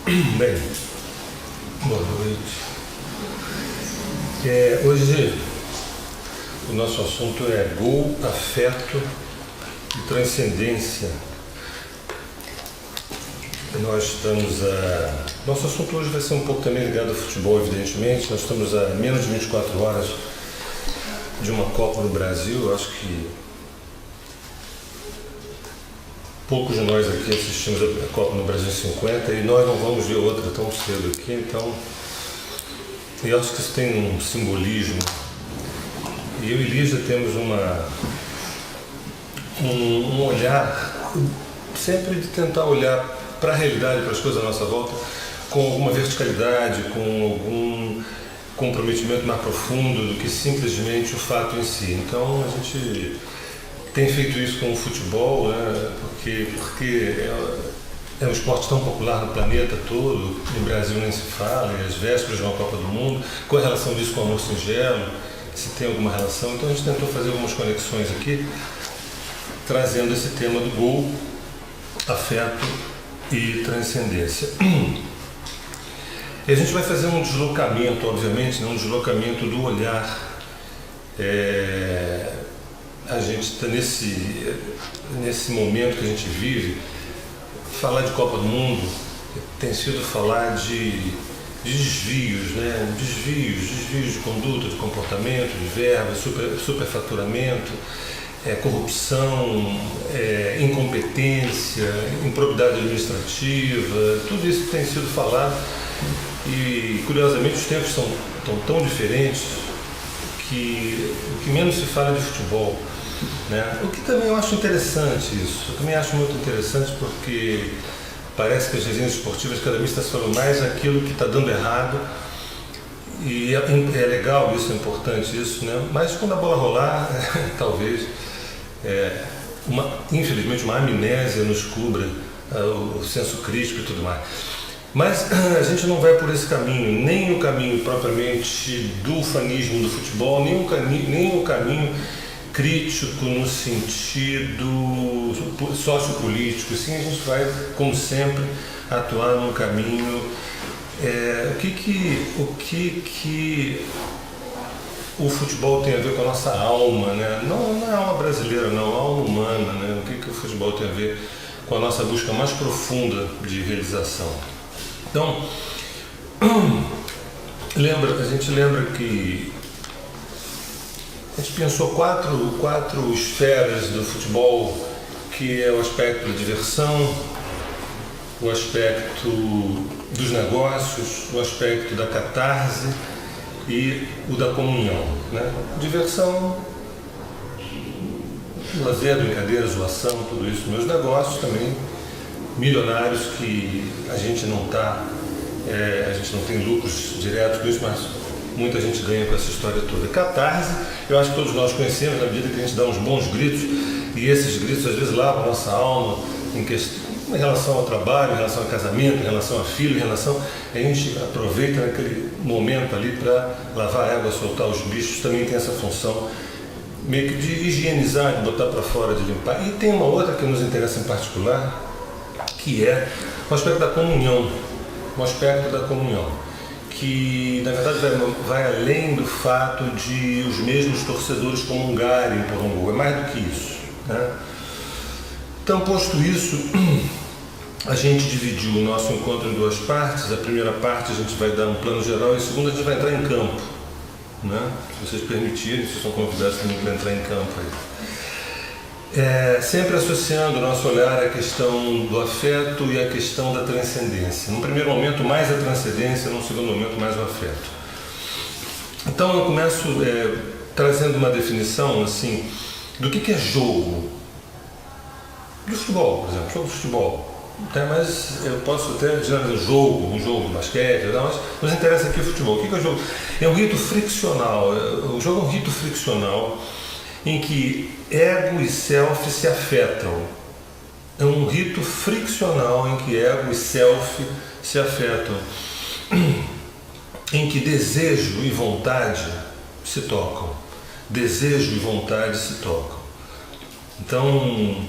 Bem, boa noite. Hoje o nosso assunto é gol, afeto e transcendência. Nosso assunto hoje vai ser um pouco também ligado ao futebol, evidentemente. Nós estamos a menos de 24 horas de uma Copa no Brasil. Eu acho que poucos de nós aqui assistimos a Copa no Brasil em 50 e nós não vamos ver outra tão cedo aqui, então eu acho que isso tem um simbolismo. E eu e Lígia temos um olhar sempre de tentar olhar para a realidade, para as coisas à nossa volta, com alguma verticalidade, com algum comprometimento mais profundo do que simplesmente o fato em si. Então a gente tem feito isso com o futebol, né? Porque é um esporte tão popular no planeta todo, no Brasil nem se fala, e as vésperas de uma Copa do Mundo, qual a relação disso com o amor singelo, se tem alguma relação. Então a gente tentou fazer algumas conexões aqui, trazendo esse tema do gol, afeto e transcendência. E a gente vai fazer um deslocamento, obviamente, um deslocamento do olhar. A gente está nesse momento que a gente vive, falar de Copa do Mundo tem sido falar de desvios, né? Desvios de conduta, de comportamento, de verba, superfaturamento, corrupção, incompetência, improbidade administrativa, tudo isso tem sido falado e, curiosamente, os tempos estão tão diferentes que o que menos se fala é de futebol, né? O que também eu acho interessante isso, eu também acho muito interessante porque parece que as resenhas esportivas cada vez estão se falando mais aquilo que está dando errado e é legal isso, é importante isso, né? Mas quando a bola rolar, talvez, infelizmente, uma amnésia nos cubra o senso crítico e tudo mais. Mas a gente não vai por esse caminho, nem o caminho propriamente do ufanismo do futebol, nem o caminho crítico no sentido sociopolítico. Sim, a gente vai, como sempre, atuar num caminho. O que o futebol tem a ver com a nossa alma, né? Não é a alma brasileira, não, a alma humana, né? O que o futebol tem a ver com a nossa busca mais profunda de realização. Então, a gente lembra que a gente pensou quatro esferas do futebol, que é o aspecto da diversão, o aspecto dos negócios, o aspecto da catarse e o da comunhão, né? Diversão, lazer, brincadeira, zoação, tudo isso. Meus negócios também, milionários que a gente não tem lucros diretos com isso, mas muita gente ganha com essa história toda. Catarse, eu acho que todos nós conhecemos, na medida que a gente dá uns bons gritos, e esses gritos às vezes lavam a nossa alma em relação ao trabalho, em relação ao casamento, em relação a filho, a gente aproveita naquele momento ali para lavar a água, soltar os bichos, também tem essa função meio que de higienizar, de botar para fora, de limpar. E tem uma outra que nos interessa em particular, que é o aspecto da comunhão, que na verdade vai além do fato de os mesmos torcedores comungarem por um gol, é mais do que isso, né? Então, posto isso, a gente dividiu o nosso encontro em duas partes. A primeira parte a gente vai dar um plano geral e a segunda a gente vai entrar em campo, né? Se vocês permitirem, vocês são convidados também para entrar em campo aí. Sempre associando o nosso olhar à questão do afeto e à questão da transcendência. No primeiro momento, mais a transcendência, no segundo momento, mais o afeto. Então, eu começo trazendo uma definição assim, do que é jogo. Do futebol, por exemplo, jogo de futebol. Mas eu posso até generalizar um jogo de basquete, mas nos interessa aqui o futebol. O que é o jogo? É um rito friccional. O jogo é um rito friccional em que ego e self se afetam. É um rito friccional em que ego e self se afetam. Em que desejo e vontade se tocam. Desejo e vontade se tocam. Então,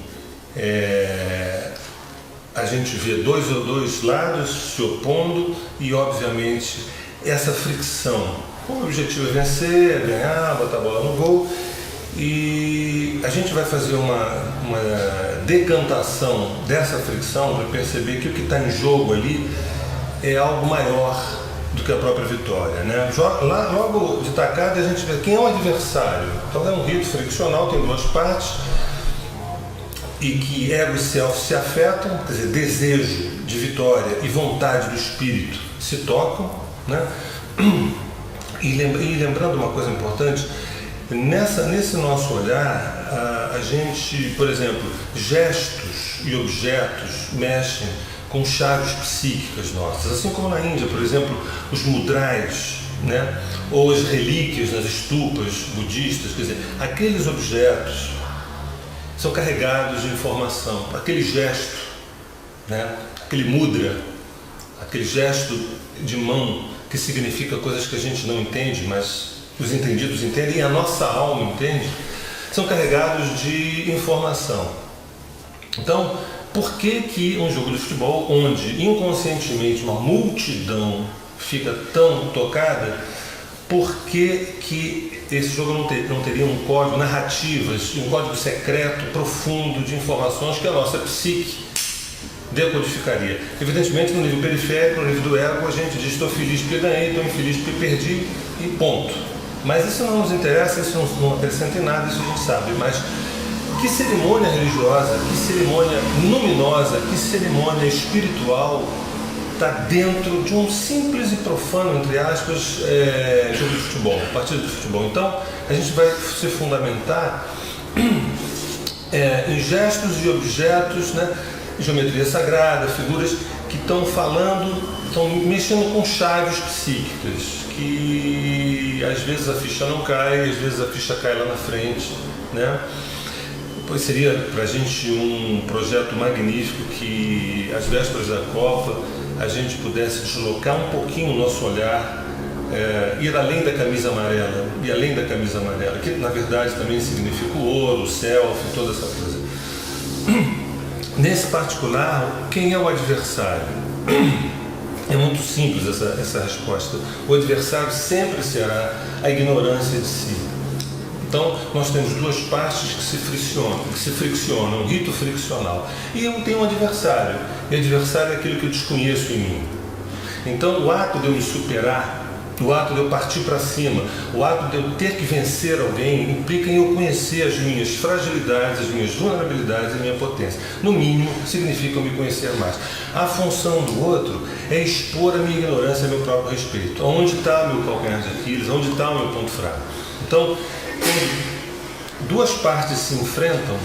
a gente vê dois lados se opondo e, obviamente, essa fricção. O objetivo é vencer, é ganhar, botar a bola no gol. E a gente vai fazer uma decantação dessa fricção para perceber que o que está em jogo ali é algo maior do que a própria vitória, né? Logo de tacada a gente vê quem é o adversário. Então é um rito friccional, tem duas partes, e que ego e self se afetam, quer dizer, desejo de vitória e vontade do espírito se tocam, né? E lembrando uma coisa importante, nesse nosso olhar, a gente, por exemplo, gestos e objetos mexem com chaves psíquicas nossas, assim como na Índia, por exemplo, os mudrais, né? Ou as relíquias nas estupas budistas, quer dizer, aqueles objetos são carregados de informação. Aquele gesto, né? Aquele mudra, aquele gesto de mão que significa coisas que a gente não entende, mas os entendidos entendem e a nossa alma entende, são carregados de informação. Então, por que um jogo de futebol, onde inconscientemente uma multidão fica tão tocada, por que esse jogo não teria um código, narrativas, um código secreto, profundo de informações que a nossa psique decodificaria? Evidentemente, no nível periférico, no nível do ego, a gente diz: estou feliz porque ganhei, estou infeliz porque perdi e ponto. Mas isso não nos interessa, isso não acrescenta em nada, isso a gente sabe. Mas que cerimônia religiosa, que cerimônia luminosa, que cerimônia espiritual está dentro de um simples e profano, entre aspas, jogo de futebol, partida de futebol? Então, a gente vai se fundamentar em gestos e objetos, né? Geometria sagrada, figuras que estão mexendo com chaves psíquicas, que às vezes a ficha não cai, às vezes a ficha cai lá na frente, né? Pois seria para a gente um projeto magnífico que, às vésperas da Copa, a gente pudesse deslocar um pouquinho o nosso olhar, ir além da camisa amarela, e além da camisa amarela, que na verdade também significa o ouro, o selfie, toda essa coisa. Nesse particular, quem é o adversário? É muito simples essa resposta. O adversário sempre será a ignorância de si. Então, nós temos duas partes que se friccionam, um rito friccional. E eu tenho um adversário. E adversário é aquilo que eu desconheço em mim. Então, o ato de eu me superar, o ato de eu partir para cima, o ato de eu ter que vencer alguém, implica em eu conhecer as minhas fragilidades, as minhas vulnerabilidades e a minha potência. No mínimo, significa eu me conhecer mais. A função do outro é expor a minha ignorância a meu próprio respeito. Onde está o meu calcanhar de Aquiles? Onde está o meu ponto fraco? Então, quando duas partes se enfrentam,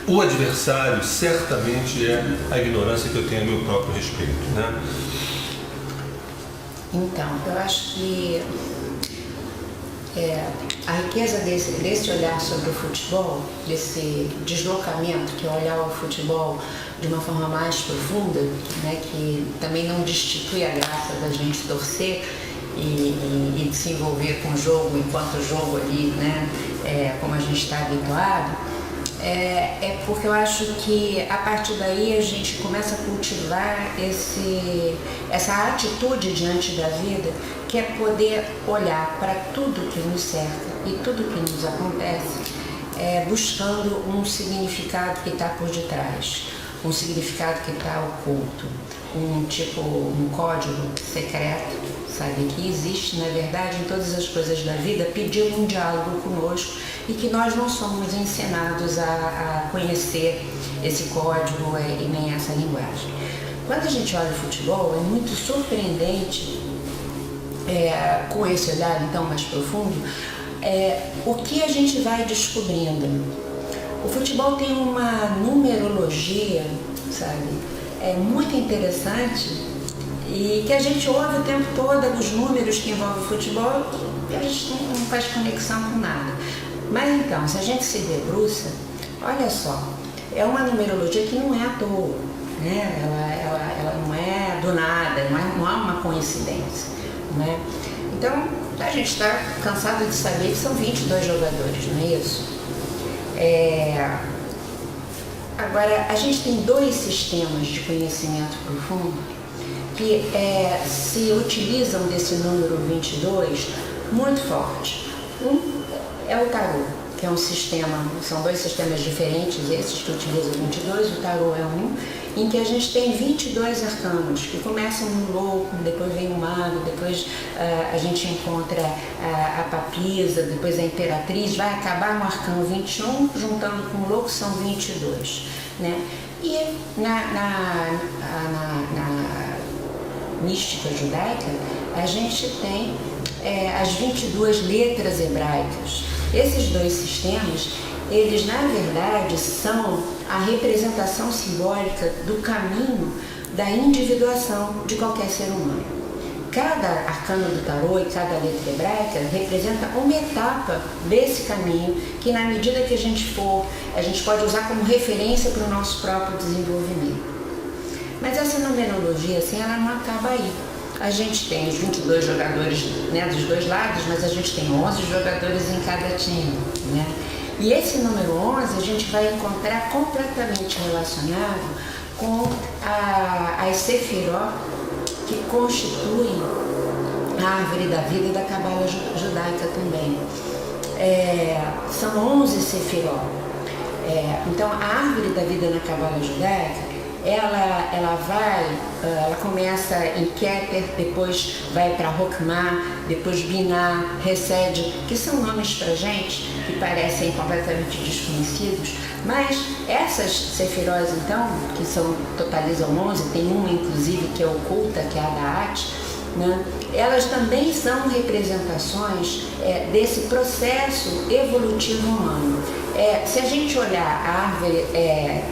o adversário certamente é a ignorância que eu tenho a meu próprio respeito, né? Então, eu acho que a riqueza desse olhar sobre o futebol, desse deslocamento, que é olhar o futebol de uma forma mais profunda, né, que também não destitui a graça da gente torcer e de se envolver com o jogo, enquanto o jogo ali, né, como a gente está habituado, é porque eu acho que a partir daí a gente começa a cultivar essa atitude diante da vida, que é poder olhar para tudo que nos cerca e tudo que nos acontece, buscando um significado que está por detrás, um significado que está oculto, um código secreto, sabe, que existe, na verdade, em todas as coisas da vida, pedindo um diálogo conosco e que nós não somos ensinados a conhecer esse código e nem essa linguagem. Quando a gente olha o futebol, é muito surpreendente, com esse olhar então mais profundo, o que a gente vai descobrindo. O futebol tem uma numerologia, sabe, muito interessante, e que a gente ouve o tempo todo os números que envolvem o futebol e a gente não faz conexão com nada. Mas então, se a gente se debruça, olha só, é uma numerologia que não é à toa, né? Ela não é do nada, não há uma coincidência, né? Então, a gente está cansado de saber que são 22 jogadores, não é isso? Agora, a gente tem dois sistemas de conhecimento profundo que se utilizam desse número 22 muito forte. Um é o tarô, que é um sistema, são dois sistemas diferentes, esses que utilizam 22, o tarô é um, em que a gente tem 22 arcanos, que começam no louco, depois vem o mago, depois a gente encontra a papisa, depois a imperatriz, vai acabar no arcano 21, juntando com o louco são 22, né? E na mística judaica, a gente tem as 22 letras hebraicas. Esses dois sistemas, eles na verdade são a representação simbólica do caminho da individuação de qualquer ser humano. Cada arcano do tarô e cada letra hebraica representa uma etapa desse caminho que, na medida que a gente pode usar como referência para o nosso próprio desenvolvimento. Mas essa numerologia, assim, ela não acaba aí. A gente tem os 22 jogadores, né, dos dois lados, mas a gente tem 11 jogadores em cada time, né? E esse número 11 a gente vai encontrar completamente relacionado com as Sefirot, que constituem a árvore da vida e da cabala judaica também. São 11 Sefirot. Então, a árvore da vida na cabala judaica, ela começa em Keter, depois vai para Hokmah, depois Binah, Hesed, que são nomes para gente que parecem completamente desconhecidos, mas essas Sefirot, então, que totalizam 11, tem uma inclusive que é oculta, que é a Da'at, né? Elas também são representações desse processo evolutivo humano. Se a gente olhar a árvore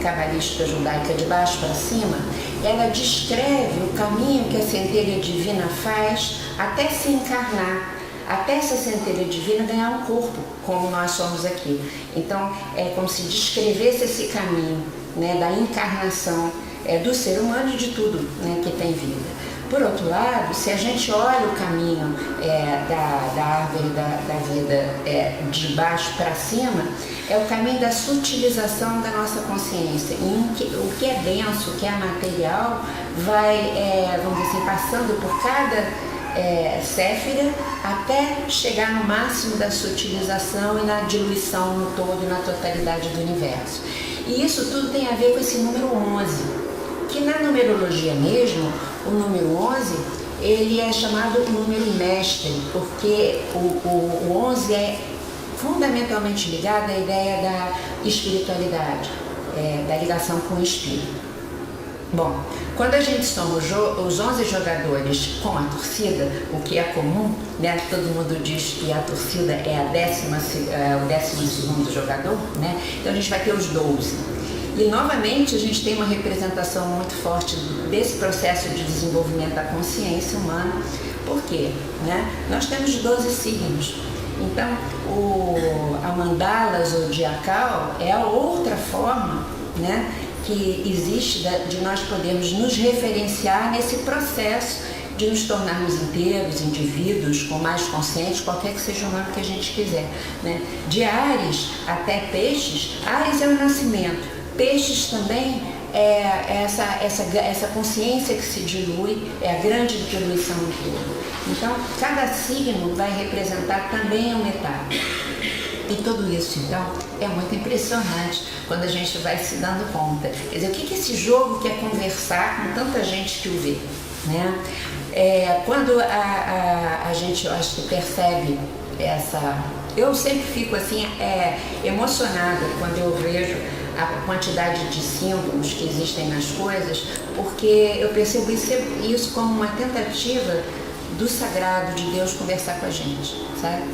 cabalística judaica de baixo para cima, ela descreve o caminho que a centelha divina faz até se encarnar, até essa centelha divina ganhar um corpo, como nós somos aqui. Então, é como se descrevesse esse caminho, né, da encarnação do ser humano e de tudo, né, que tem vida. Por outro lado, se a gente olha o caminho da árvore da vida de baixo para cima, é o caminho da sutilização da nossa consciência, em que o que é denso, o que é material, vai, vamos dizer assim, passando por cada séfira até chegar no máximo da sutilização e na diluição no todo e na totalidade do universo. E isso tudo tem a ver com esse número 11. Que na numerologia mesmo, o número 11, ele é chamado número mestre, porque o 11 é fundamentalmente ligado à ideia da espiritualidade, da ligação com o espírito. Bom, quando a gente soma os 11 jogadores com a torcida, o que é comum, né? Todo mundo diz que a torcida é o 12º jogador, né? Então a gente vai ter os 12. E, novamente, a gente tem uma representação muito forte desse processo de desenvolvimento da consciência humana. Por quê? Né? Nós temos 12 signos. Então, a mandala zodiacal é a outra forma, né, que existe de nós podermos nos referenciar nesse processo de nos tornarmos inteiros, indivíduos, com mais conscientes, qualquer que seja o nome que a gente quiser. Né? De Áries até Peixes, Áries é o nascimento. Peixes também é essa consciência que se dilui, é a grande diluição do todo. Então, cada signo vai representar também uma etapa. E tudo isso, então, é muito impressionante quando a gente vai se dando conta. Quer dizer, o que esse jogo quer conversar com tanta gente que o vê? Né? Quando a gente, eu acho que percebe essa... Eu sempre fico assim, emocionada quando eu vejo a quantidade de símbolos que existem nas coisas, porque eu percebo isso como uma tentativa do sagrado de Deus conversar com a gente, sabe?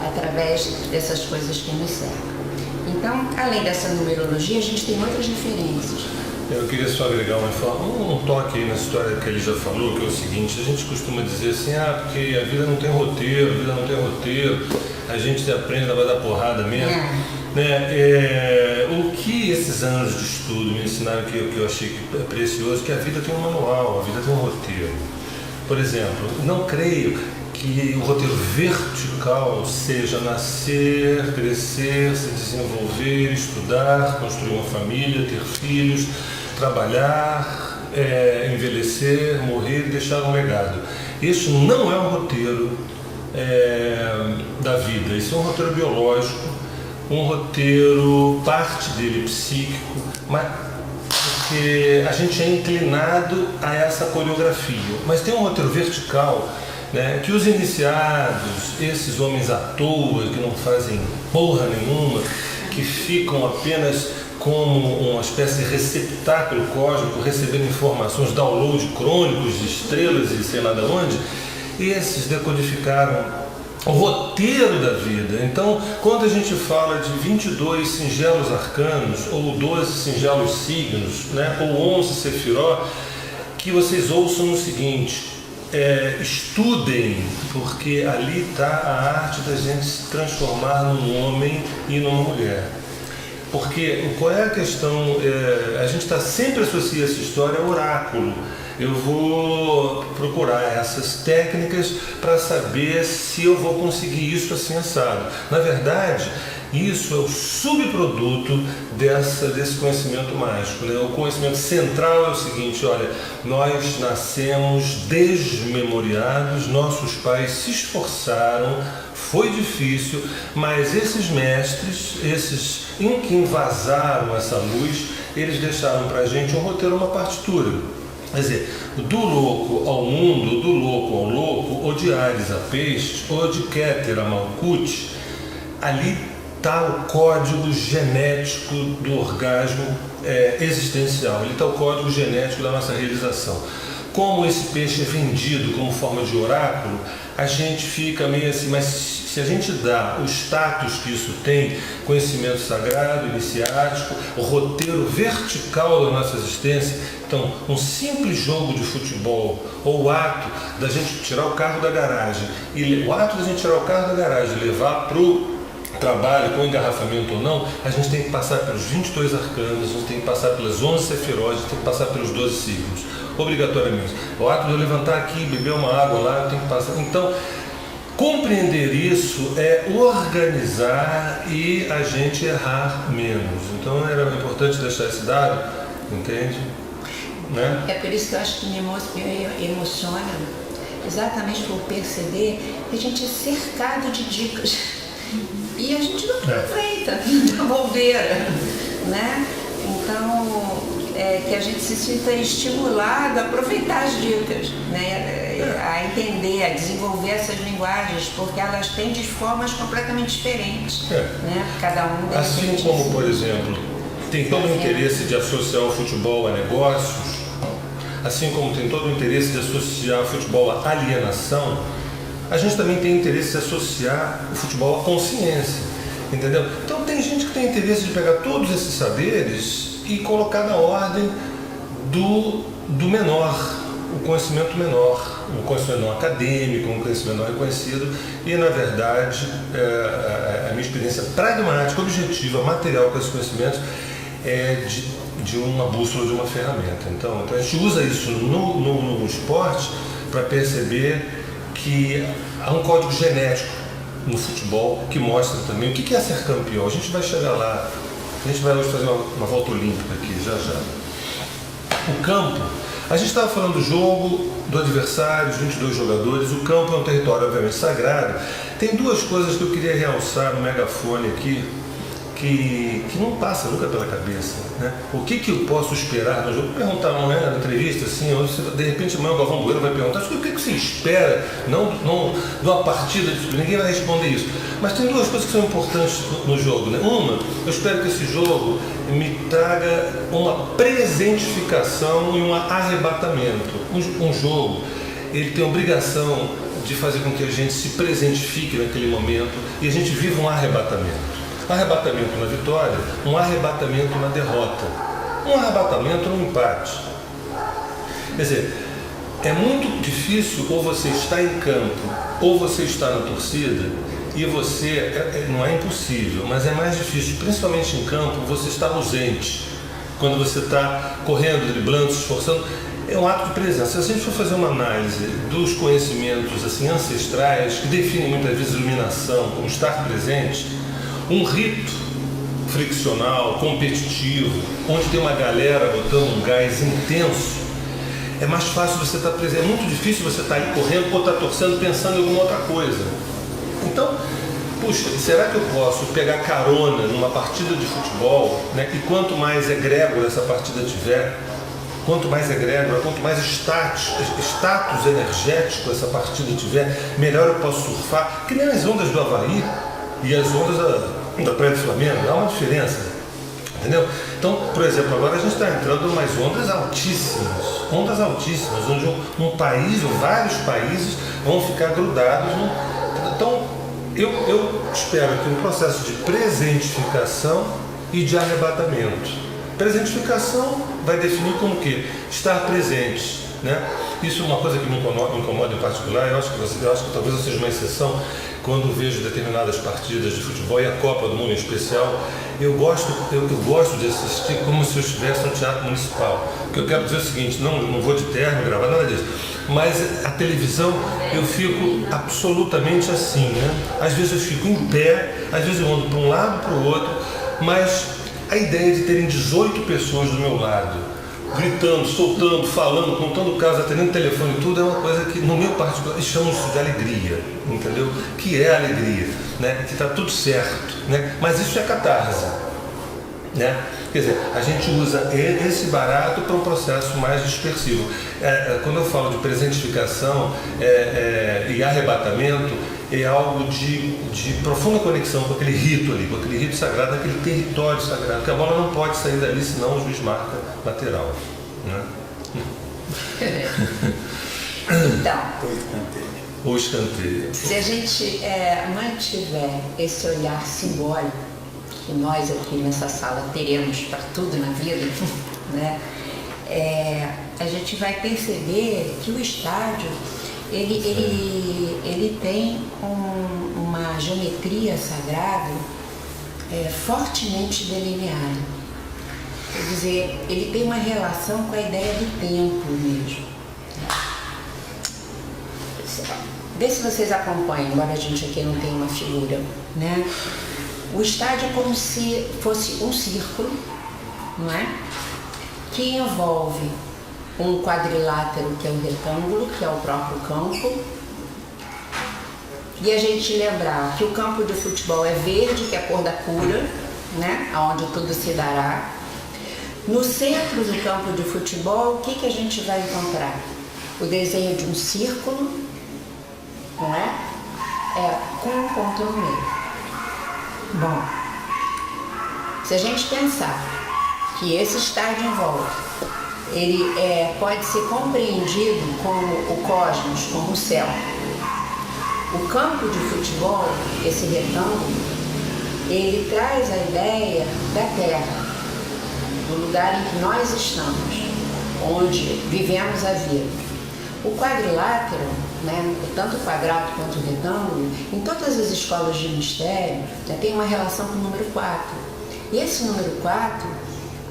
Através dessas coisas que nos cercam. Então, além dessa numerologia, a gente tem outras referências. Eu queria só agregar um toque aí na história que ele já falou, que é o seguinte: a gente costuma dizer assim, porque a vida não tem roteiro, a gente aprende, ela vai dar porrada mesmo. O que esses anos de estudo me ensinaram, que eu achei precioso, que a vida tem um manual, a vida tem um roteiro. Por exemplo, não creio que o roteiro vertical seja nascer, crescer, se desenvolver, estudar, construir uma família, ter filhos, trabalhar, envelhecer, morrer e deixar um legado. Isso não é um roteiro da vida, isso é um roteiro biológico, um roteiro, parte dele psíquico, mas porque a gente é inclinado a essa coreografia. Mas tem um roteiro vertical, né, que os iniciados, esses homens à toa, que não fazem porra nenhuma, que ficam apenas como uma espécie de receptáculo cósmico, recebendo informações, download crônicos de estrelas e sei lá de onde, esses decodificaram o roteiro da vida. Então, quando a gente fala de 22 singelos arcanos, ou 12 singelos signos, né, ou 11 sefiró, que vocês ouçam o seguinte: estudem, porque ali está a arte da gente se transformar num homem e numa mulher. Porque qual é a questão? A gente sempre associa essa história ao oráculo. Eu vou procurar essas técnicas para saber se eu vou conseguir isso assim assado. Na verdade, isso é o subproduto desse conhecimento mágico, né? O conhecimento central é o seguinte: olha, nós nascemos desmemoriados, nossos pais se esforçaram, foi difícil, mas esses mestres, esses em que invasaram essa luz, eles deixaram para a gente um roteiro, uma partitura. Quer dizer, do louco ao mundo, do louco ao louco, ou de Ares a Peixes, ou de Keter a Malkuth, ali está o código genético do orgasmo existencial, ali está o código genético da nossa realização. Como esse peixe é vendido como forma de oráculo, a gente fica meio assim, mas se a gente dá o status que isso tem, conhecimento sagrado, iniciático, o roteiro vertical da nossa existência, então um simples jogo de futebol, ou o ato da gente tirar o carro da garagem, e o ato da gente tirar o carro da garagem e levar para o trabalho, com engarrafamento ou não, a gente tem que passar pelos 22 arcanos, a gente tem que passar pelas 11 sefirós, a gente tem que passar pelos 12 signos, obrigatoriamente. O ato de eu levantar aqui, beber uma água lá, eu tenho que passar. Então, compreender isso é organizar e a gente errar menos. Então, era importante deixar esse dado, entende? Né? É por isso que eu acho que me emociona, exatamente por perceber que a gente é cercado de dicas. E a gente não aproveita a bobeira, né? Então, que a gente se sinta estimulado a aproveitar as dicas, né? A entender, a desenvolver essas linguagens, porque elas têm de formas completamente diferentes, né? Cada um assim como, por exemplo, tem todo o interesse de associar o futebol a negócios, assim como tem todo o interesse de associar o futebol à alienação, a gente também tem interesse de associar o futebol à consciência, entendeu? Então tem gente que tem interesse de pegar todos esses saberes e colocar na ordem do menor, o conhecimento menor, um conhecimento não acadêmico, um conhecimento não reconhecido, e na verdade a minha experiência pragmática, objetiva, material com esses conhecimentos é de uma bússola, de uma ferramenta. Então a gente usa isso no esporte para perceber que há um código genético no futebol que mostra também o que é ser campeão. A gente vai chegar lá, a gente vai hoje fazer uma volta olímpica aqui, já. O campo, a gente estava falando do jogo, do adversário, os 22 jogadores, o campo é um território obviamente sagrado. Tem duas coisas que eu queria realçar no megafone aqui, que não passa nunca pela cabeça, né? O que eu posso esperar no jogo? Perguntar na entrevista, assim, ou de repente amanhã o Galvão Bueno vai perguntar o que você espera, não numa partida, ninguém vai responder isso. Mas tem duas coisas que são importantes no jogo, né? Uma, eu espero que esse jogo me traga uma presentificação e um arrebatamento. Um jogo, ele tem a obrigação de fazer com que a gente se presentifique naquele momento e a gente viva um arrebatamento. Um arrebatamento na vitória, um arrebatamento na derrota, um arrebatamento no empate. Quer dizer, é muito difícil ou você está em campo ou você está na torcida e você, não é impossível, mas é mais difícil, principalmente em campo, você está ausente. Quando você está correndo, driblando, se esforçando, é um ato de presença. Se a gente for fazer uma análise dos conhecimentos assim, ancestrais, que definem muitas vezes iluminação, como estar presente, um rito friccional, competitivo, onde tem uma galera botando um gás intenso, é mais fácil você estar presente. É muito difícil você estar aí correndo ou estar torcendo pensando em alguma outra coisa. Então, puxa, será que eu posso pegar carona numa partida de futebol, né, que quanto mais egrégora essa partida tiver, quanto mais egrégora, quanto mais status energético essa partida tiver, melhor eu posso surfar, que nem as ondas do Havaí e as ondas da Praia do Flamengo, há uma diferença, entendeu? Então, por exemplo, agora a gente está entrando em umas ondas altíssimas, onde um país ou vários países vão ficar grudados. Então, eu espero que um processo de presentificação e de arrebatamento. Presentificação vai definir como que estar presente, né? Isso é uma coisa que me incomoda em particular. Eu acho que talvez eu seja uma exceção quando vejo determinadas partidas de futebol e a Copa do Mundo em especial. Eu gosto de assistir como se eu estivesse no Teatro Municipal. O que eu quero dizer é o seguinte: não vou de terno gravar nada disso, mas a televisão eu fico absolutamente assim, né? Às vezes eu fico em pé, às vezes eu ando para um lado para o outro, mas a ideia de terem 18 pessoas do meu lado, gritando, soltando, falando, contando casos, atendendo telefone e tudo, é uma coisa que, no meu particular, chamamos isso de alegria, entendeu? Que é alegria, né? Que está tudo certo, né? Mas isso é catarse, né? Quer dizer, a gente usa esse barato para um processo mais dispersivo. Quando eu falo de presentificação e arrebatamento, é algo de profunda conexão com aquele rito ali, com aquele rito sagrado, aquele território sagrado, que a bola não pode sair dali, senão o juiz marca lateral, né? Então, o escanteio. Se a gente mantiver esse olhar simbólico, que nós aqui nessa sala teremos para tudo na vida, né? A gente vai perceber que o estádio ele tem uma geometria sagrada fortemente delineada. Quer dizer, ele tem uma relação com a ideia do tempo mesmo. Vê se vocês acompanham, embora a gente aqui não tenha uma figura, né? O estádio é como se fosse um círculo, não é? Que envolve um quadrilátero, que é o retângulo, que é o próprio campo. E a gente lembrar que o campo de futebol é verde, que é a cor da cura, né? Onde tudo se dará. No centro do campo de futebol, o que a gente vai encontrar? O desenho de um círculo, não é? Com um ponto no meio. Bom, se a gente pensar que esse estádio em volta, ele pode ser compreendido como o cosmos, como o céu. O campo de futebol, esse retângulo, ele traz a ideia da Terra, do lugar em que nós estamos, onde vivemos a vida. O quadrilátero, né, tanto o quadrado quanto o retângulo, em todas as escolas de mistério, já tem uma relação com o número 4. E esse número 4,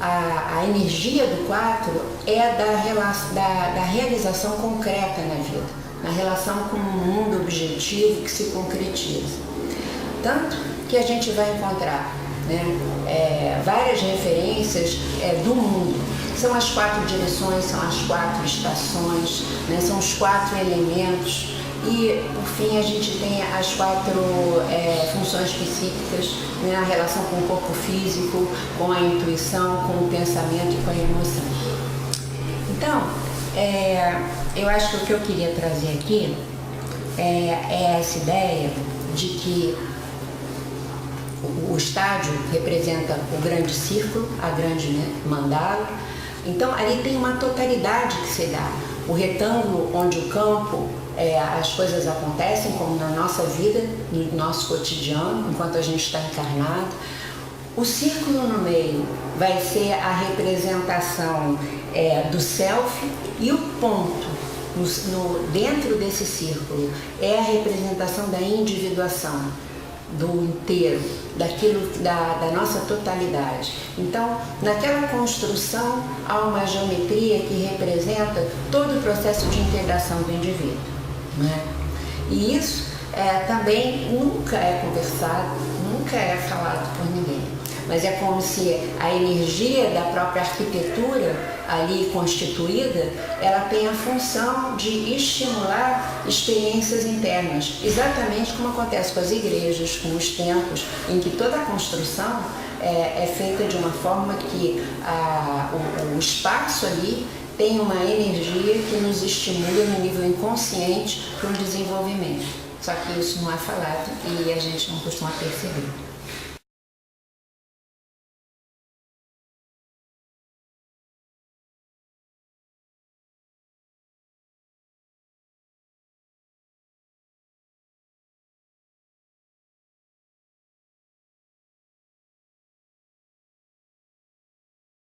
a energia do 4 é da realização concreta na vida, na relação com um mundo objetivo que se concretiza. Tanto que a gente vai encontrar, né, várias referências do mundo. São as 4 direções, são as 4 estações, né, são os 4 elementos e, por fim, a gente tem as 4 funções psíquicas, né, a relação com o corpo físico, com a intuição, com o pensamento e com a emoção. Então, eu acho que o que eu queria trazer aqui é essa ideia de que o estádio representa o grande círculo, a grande mandala. Então, ali tem uma totalidade que se dá. O retângulo, onde o campo, as coisas acontecem, como na nossa vida, no nosso cotidiano, enquanto a gente está encarnado. O círculo no meio vai ser a representação do self, e o ponto dentro desse círculo é a representação da individuação, do inteiro, daquilo da nossa totalidade. Então, naquela construção há uma geometria que representa todo o processo de integração do indivíduo, né? E isso também nunca é conversado, nunca é falado por ninguém. Mas é como se a energia da própria arquitetura ali constituída, ela tem a função de estimular experiências internas, exatamente como acontece com as igrejas, com os templos, em que toda a construção é feita de uma forma que o espaço ali tem uma energia que nos estimula no nível inconsciente para o desenvolvimento. Só que isso não é falado e a gente não costuma perceber.